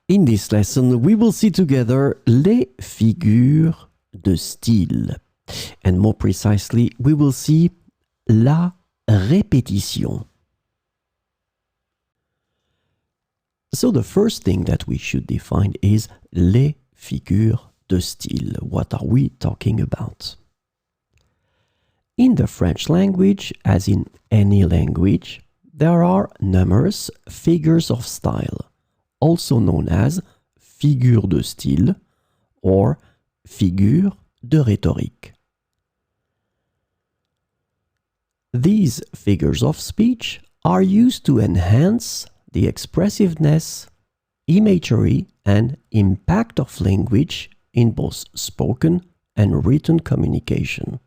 In this lesson, we will see together les figures de style. And more precisely, we will see la répétition. So the first thing that we should define is les figures de style. What are we talking about? In the French language, as in any language, there are numerous figures of style, also known as figures de style or figures de rhétorique. These figures of speech are used to enhance the expressiveness, imagery, and impact of language in both spoken and written communication.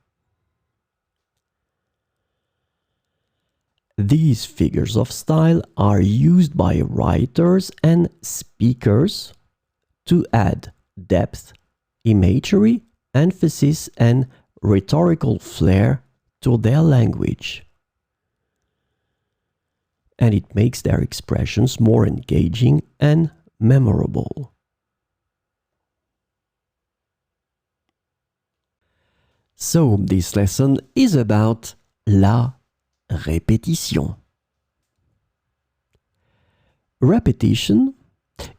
These figures of style are used by writers and speakers to add depth, imagery, emphasis, and rhetorical flair to their language. And it makes their expressions more engaging and memorable. So, this lesson is about la répétition. Repetition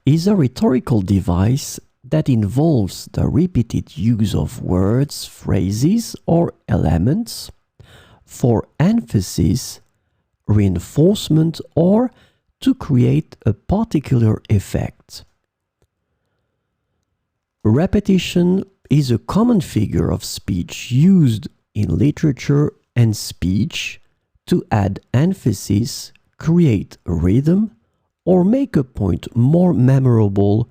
is a rhetorical device that involves the repeated use of words, phrases, or elements for emphasis, reinforcement, or to create a particular effect. Repetition is a common figure of speech used in literature and speech to add emphasis, create rhythm, or make a point more memorable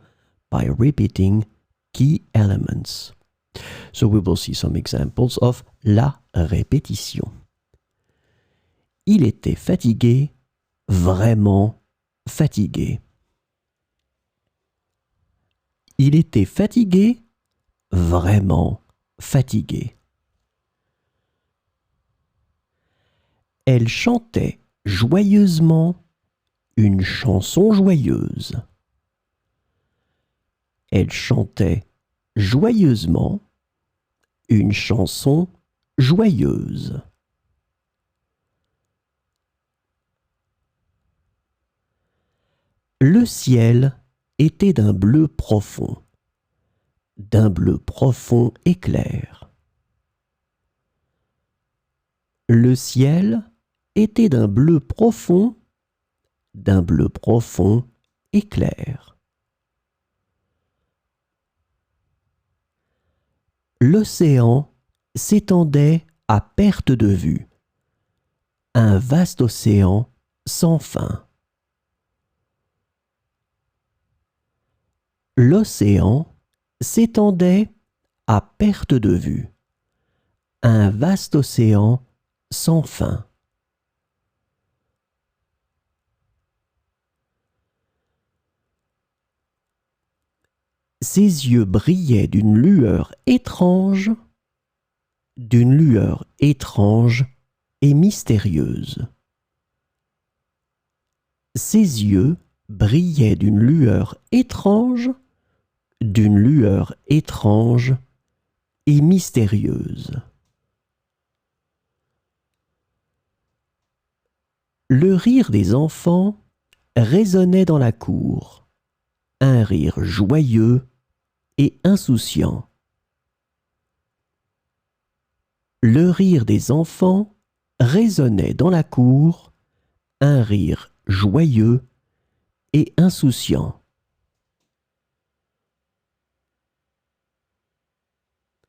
by repeating key elements. So we will see some examples of la répétition. Il était fatigué, vraiment fatigué. Il était fatigué, vraiment fatigué. Elle chantait joyeusement une chanson joyeuse. Elle chantait joyeusement une chanson joyeuse. Le ciel était d'un bleu profond et clair. Le ciel était d'un bleu profond et clair. L'océan s'étendait à perte de vue, un vaste océan sans fin. L'océan s'étendait à perte de vue, un vaste océan sans fin. Ses yeux brillaient d'une lueur étrange et mystérieuse. Ses yeux brillaient d'une lueur étrange et mystérieuse. Le rire des enfants résonnait dans la cour, un rire joyeux et insouciant. Le rire des enfants résonnait dans la cour, un rire joyeux et insouciant.